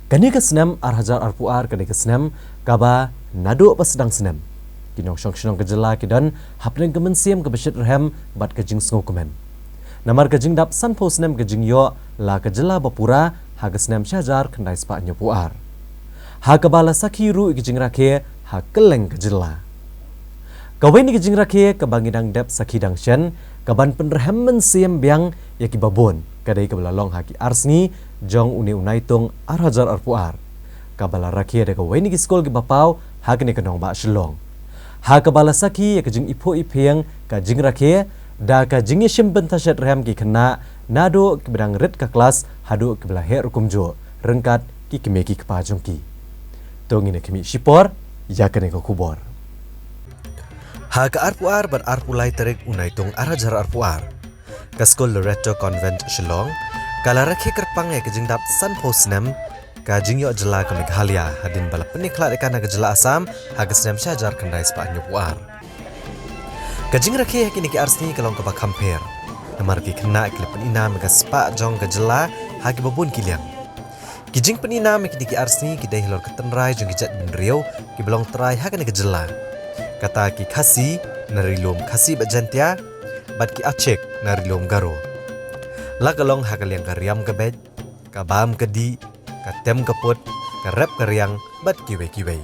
Kani ke senam arhajar arpuar kani ke senam kaba nado apa sedang senam. Kinong syong ke Jylla kidan hapneng ke mensiam ke besyit rehem bat ke jing sengu kemen. Namar ke jing dap san po senam ke jing yo la ke Jylla bapura ha ke senam syajar kendai spa nyopuar. Ha ke bala sakhiru ke jing rakhe ha keleng ke Jylla. Kawai ni ke jing rakhe ke bangidang dep sakhidang syen kaban penrehem mensiam biang ya ki babon kadai ke belalong ha ki arsni jong uni unaitung arhajar arpuar. Kabala rakhe de kawai ni ki skul ki bapau ha ke ni kenong ba shlong. Ha ke bala sakhi ya ke jing ipo ipeng ka jing rakhe da ka jing yeshim bentashet rehem ki Khynnah nado ke bedang red ka kelas hadu ke belah her kumjo rengkat ki kemeki ke pajongki. Tongine kemi shipor ya kene ko kubor. Ha ke arpuar ber arpulai terik unaitung arhajar arpuar. Ka Skul Loreto Convent Shillong kala rakhe kerpang ya ke jing dap san posnem ka jing yo Jylla ke Meghalaya hadin bala peniklat ikan ke Jylla Assam ha ke senam syajar kendai spa nyopuar. Ka jing rakhe ya kini ki arsni kalong ke bakamper. Namar ki Khynnah ke penina mega spa jong ke Jylla ha ke babun kiliang. Ki jing penina me ki arsni ki dai hilor ke Tynrai jong ki jat bin riau ki belong Tynrai ha ke Jylla. Kata ki khasi narilom khasi bajantia bat ki acek narilom garo. La kalong ha kaliang kariam ke bed ka bam ke di ka tem ke put ka rep ke riang bat kiwe.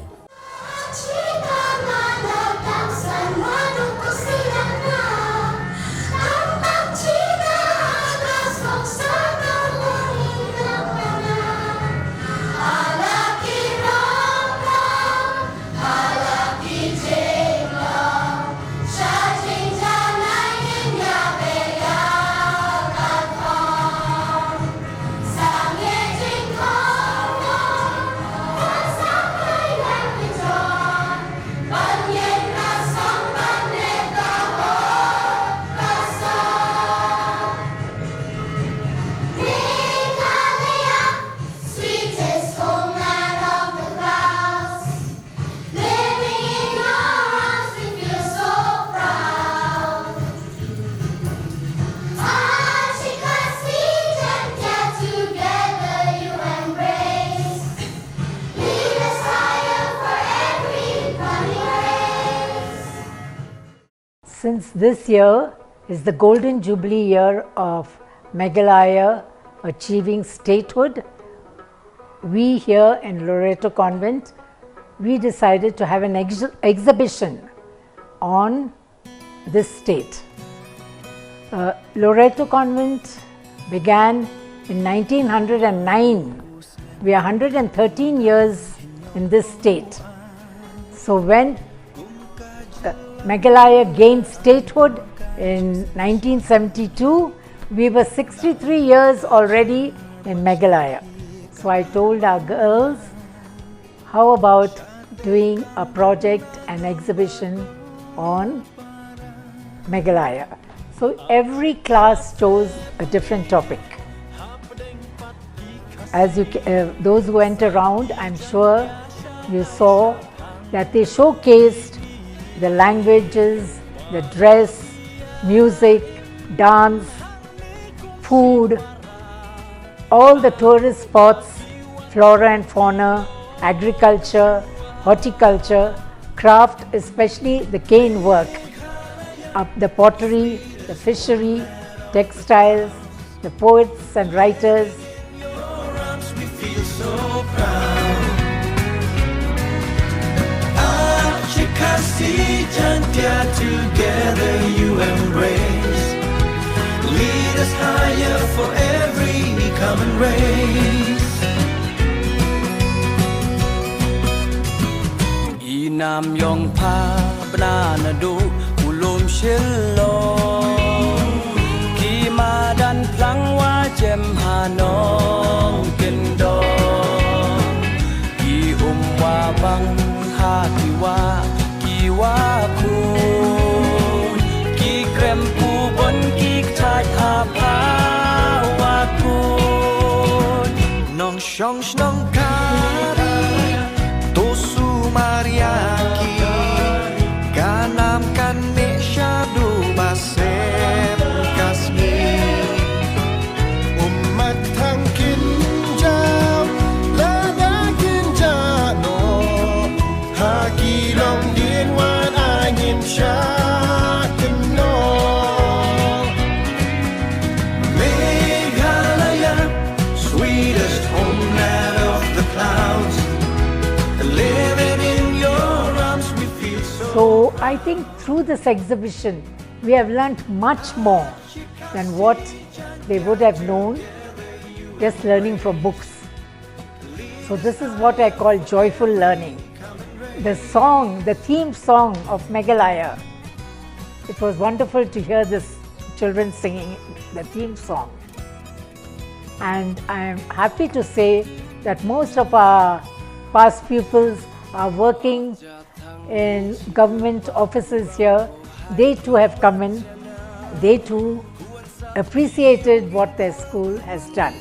Since this year is the Golden Jubilee year of Meghalaya achieving statehood, we here in Loreto Convent, we decided to have an exhibition on this state. Loreto Convent began in 1909. We are 113 years in this state. So when Meghalaya gained statehood in 1972. We were 63 years already in Meghalaya. So I told our girls, how about doing a project, an exhibition on Meghalaya? So every class chose a different topic. As those who went around, I'm sure you saw that they showcased the languages, the dress, music, dance, food, all the tourist spots, flora and fauna, agriculture, horticulture, craft, especially the cane work, the pottery, the fishery, textiles, the poets and writers. Together you embrace, lead us higher for every common race. Inam yong pa banana do ulum shillong ki madan plang wa jem hanong kendong ki wa bang hati wa wa kun ki krempu bon ki chai ha pa wa kun nong shong shnong kari to su mariaki kanam kan me shadu basem kasmi umat thang kin jam la I think through this exhibition, we have learnt much more than what they would have known just learning from books. So this is what I call joyful learning. The song, the theme song of Meghalaya, it was wonderful to hear this children singing the theme song. And I am happy to say that most of our past pupils are working in government offices here. They too have come in. They too appreciated what their school has done.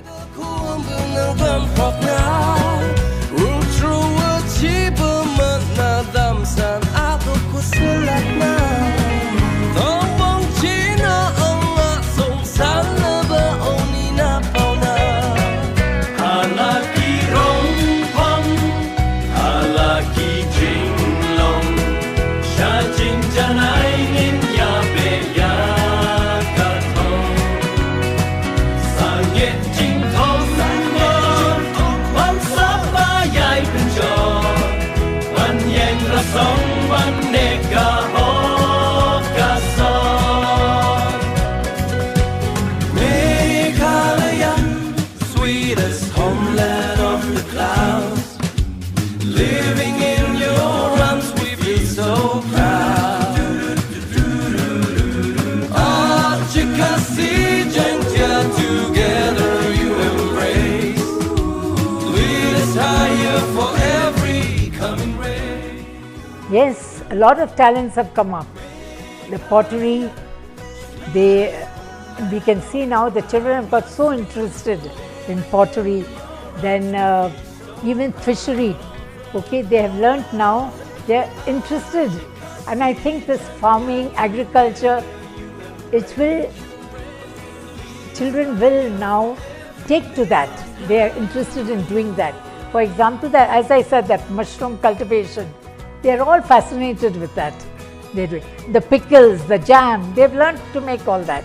Sweetest homeland of the clouds, living in your arms, we feel so proud. Chikasi Jantia, together you embrace, lead us higher for every coming race. Yes, a lot of talents have come up. The pottery, we can see now the children have got so interested in pottery. Then even fishery, okay, they have learnt now, they are interested. And I think this farming, agriculture, children will now take to that. They are interested in doing that. For example, that, as I said, that mushroom cultivation, they are all fascinated with that. They're doing the pickles, the jam, they've learned to make all that.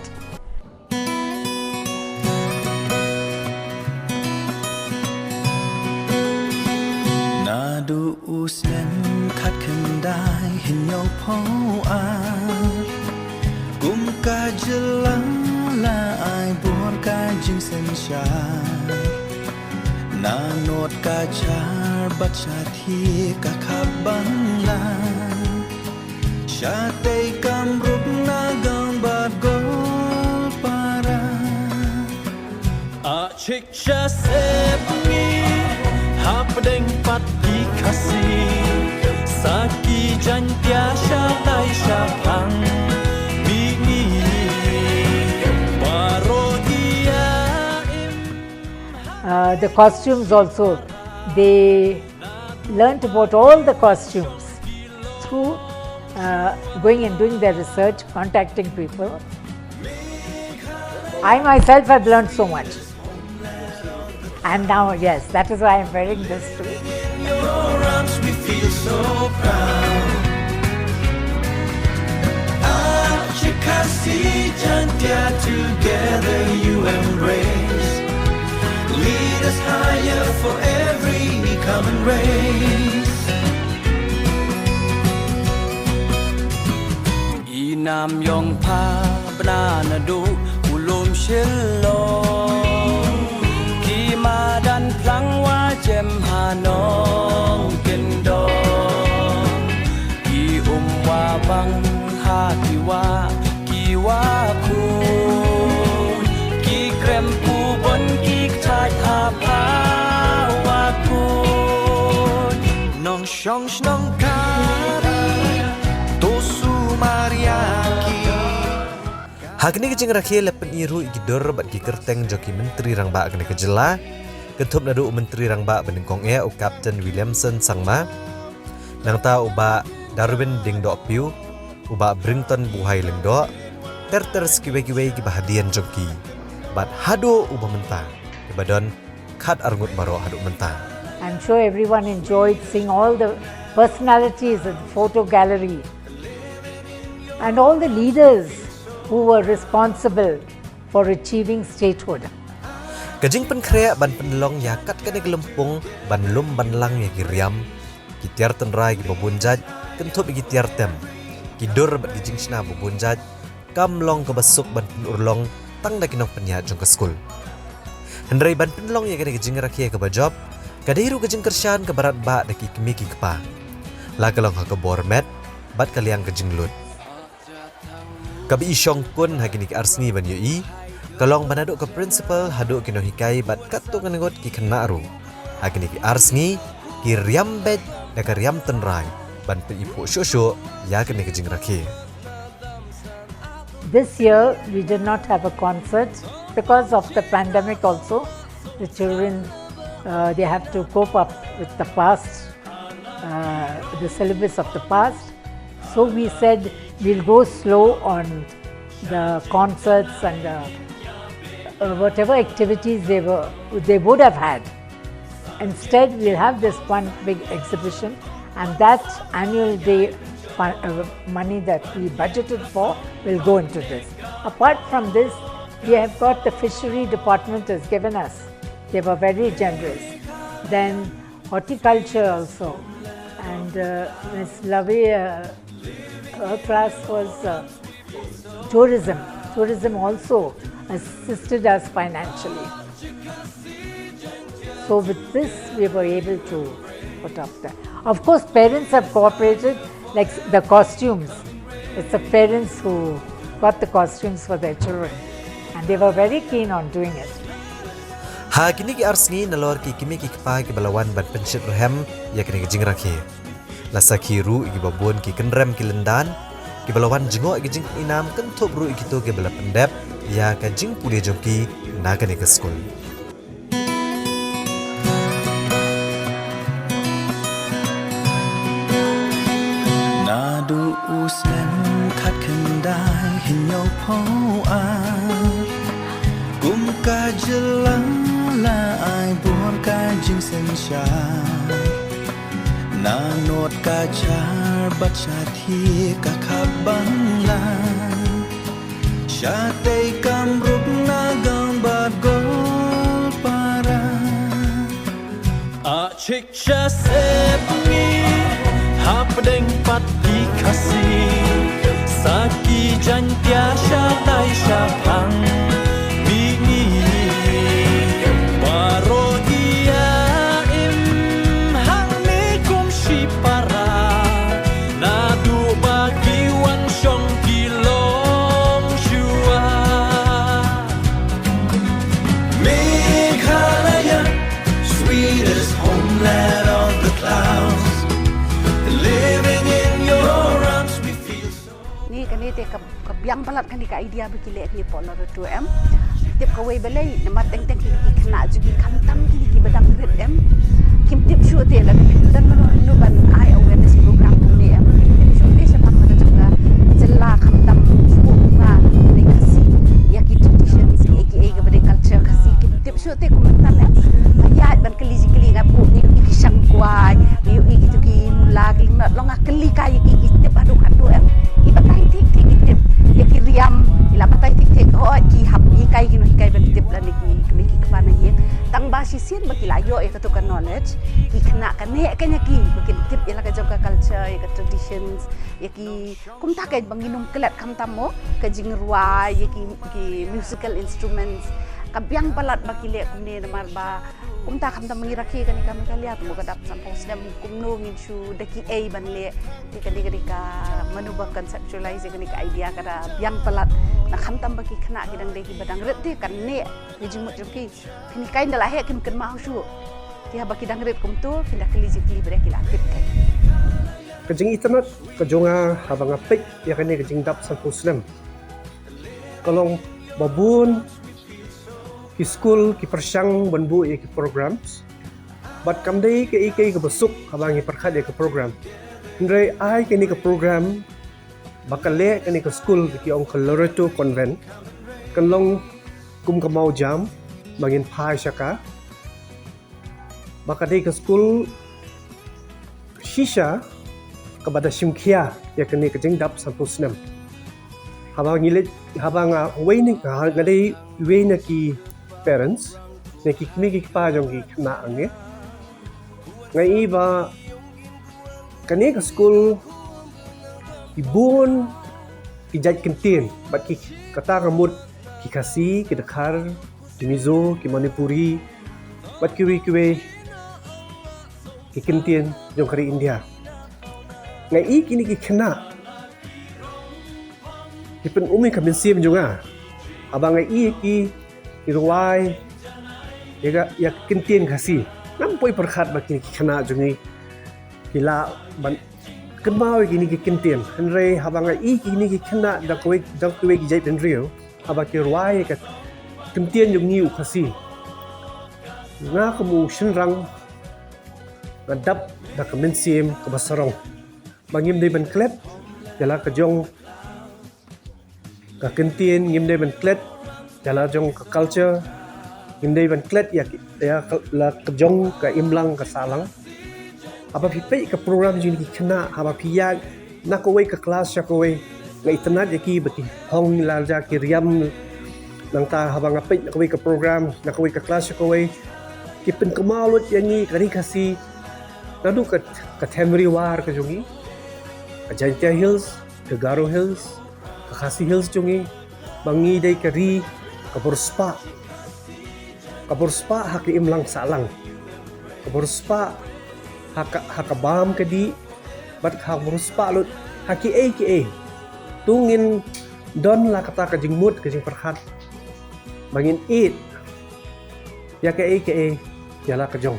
Nadu usnem khat kendai hinno po a kum ka Jylla la ai buon ka jing sen sha na not ka char bat cha thi ka khaban la sha te kam rup na gang bat gol para a chik sha sep ni hapdeng pat di kasi saki jantia sha dai sha phang mi ni parodia The costumes also, they learnt about all the costumes through going and doing their research, contacting people. I myself have learnt so much. And now, yes, that is why I am wearing this too. in your arms we feel so proud. Chikasi jantia, together you embrace, lead us higher for every coming race. Inam yong pa banana do ulum shillo ki madan plang wa jem hanong kendo ki wa bang ha ki wa ku ki krem pu bon ki chai ha pa wa ku nong shong shnong ka to su mariaki Hakni kecing rakhia lepen iru igidor bat gikerteng joki menteri rangba kene ke Jylla ketup nadu menteri rangba benengkong o Kapten Williamson sangma nang ta uba Darwin ding do piu uba Brington buhai lengdo ter skiwe-kiwe ki bahadian joki bat hado uba mentang ibadon khat arngut maro hado mentang. I'm sure everyone enjoyed seeing all the personalities at the photo gallery and all the leaders who were responsible for achieving statehood. Kajing penkrea ban penlong ya kat kene gelempung ban lum ban lang ya giriam kitiar Tynrai ki babunjaj kentup ki tiar tem kidur bat gijing sina bubunjat kam long ke besuk ban urlong tang da kinong penya jong ke skul. Hendrai ban penlong ya kene gijing rakhia ke bajob kadairu gijing kershan ke barat ba da ki kemi ki kepa. La kalong ha ke bormet bat kaliang gijing lut. Kabi isyong kun hagini ki arsni ban yoi kalong banaduk ke principal haduk kinong hikai bat katu kanengot ki Khynnah ru. Hagini ki arsni ki riambet da ke riam Tynrai ban pe ipu syosyo ya kene gijing rakhia. This year we did not have a concert because of the pandemic also. The children, they have to cope up with the past, the syllabus of the past. So we said we'll go slow on the concerts and whatever activities they would have had. Instead, we'll have this one big exhibition, and that annual day money that we budgeted for will go into this. Apart from this, we have got the fishery department has given us. They were very generous. Then horticulture also, and Ms. Lavi, her class was tourism. Tourism also assisted us financially. So with this, we were able to put up that. Of course, parents have cooperated. Like the costumes, it's the parents who got the costumes for their children, and they were very keen on doing it. Ha kini ki arsni nalor ki kimi ki kpa ki balawan ban pensit rehem ya kini gijing rakhe. Lasa ki ru ki babon ki kenrem ki lendan ki balawan jengok ki jing inam kentup ru ki to ki bala pendep ya ka jing puli jongki na kini ke skul. Du usnem khat kendai hinyo po kum ka Jylla la ai buon ka jing sen sha na not ka char bat cha thi ka khaban la sha te kam rup na gang bat gol para a chik sha sep ni hap deng pat ki kasih saki jan tiasha dai sha phang bini paro dia im hang me kum shi para na du bagi wan shong ki long shua Meghalaya, sweetest homeland of the clouds. Living in your arms, we feel so. Ni kani te kabyang balat kani ka idea bikile ni po Loreto em. Tip ka way balay na mateng teng kini Khynnah jugi kamtam kini ki badang rit em. Kim tip shu te la dan no ban ai awareness program kuni em. Tip shu te sa pang kada jaga Jylla kamtam shu nga ni kasi ya ki traditions ki ga bade culture kasi kim tip shu te kumtan em. Ayat ban kali nga bu ni ki sang kwai ni ki tu ki mula ki not longa kali kaya ki tip adu em. Ibatai tik tik tip ya ki riam ila batai tik tik ho ki hab ikai ki no ikai ban tip la ni ki kwana ye tang ba si sin baki layo e ka knowledge ki Khynnah ka ne ka nya ki baki tip ila ka jog ka culture ya ka traditions ya ki kum ta ka banginum kelat kam tamo ka jing ruai ya ki musical instruments kabyang balat baki le kumne namar ba kum ta kam tam mangiraki kan kami kaliat mo kadap sampos dem kumno ngin shu daki a banle di ka manubah conceptualize kan ka idea kada byang balat na kam tam baki Khynnah kidang deki badang ret ti kan ne ni jimut jumki kini kain dalah he kim kan mau shu ti ha baki dang ret kum tu pindah kali jikli bre kila tip kan kajing internet kajonga habang apik ya kani kajing dap sampus nem kalong babun ki skul ki persyang banbu ya ki programs bat kamdai ke ikai ke besuk habang perkhat ya ke program ndrai ai kini ke program bakal le kini ke skul ki ong ke Loreto Convent kan long kum ke mau jam bangin pai syaka bakal ke skul shisha kepada simkhia ya kini kejing dap sampus nem habang ngilit habang waining ngadai waina ki parents ne ki kmi ki pa jong ki Khynnah ange ngai ba kani ka school ibun kijat kentin bat ki kata ngamut ki Khasi ki Dakhar ki Mizo ki Manipuri bat ki kentin jong kari India ngai i kini ki Khynnah ki pen umi ka mensim jonga abang ngai i ki ruai ya kentin Khasi nampoi perkhat bat ki Khynnah jongi kila ban kemau gini ki kentin Tynrai habang i kini ki Khynnah dak kowe ki jai den rio aba ki ruai ka kentin jong ni Khasi nga kamu shinrang ngadap dak mensim ke basarong bangim dei ban klet jala ka jong ka kentin ngim dei ban klet jala jong ka culture ngim dei ban klet ya la ka jong ka imlang ka salang apa pipai ka program jini ki Khynnah apa piyak na kowe ka kelas ya kowe ngai tenat ya ki beti hong larja ki riam nang ta habang apik na kowe ka program na kowe ka kelas ya kowe ki pen kemalut yani kari Khasi nadu ka Tynrai war ka jongi ka Jaintia Hills ka Garo Hills ka Khasi Hills jongi bangi dai kari ka Borspa hak imlang salang ka Borspa hak bam kadi bat hak Borspa lut haki a tungin don la kata ka jingmut ka jing perhat bangin it ya ka jala ka jong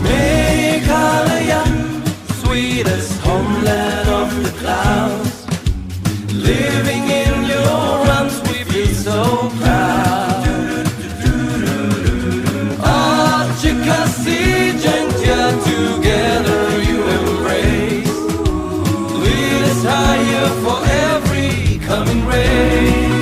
Meghalaya, sweetest homeland of the clouds. Living in your arms, we feel so proud. Khasi, Jaintia, together you embrace. Lead us higher for every coming race.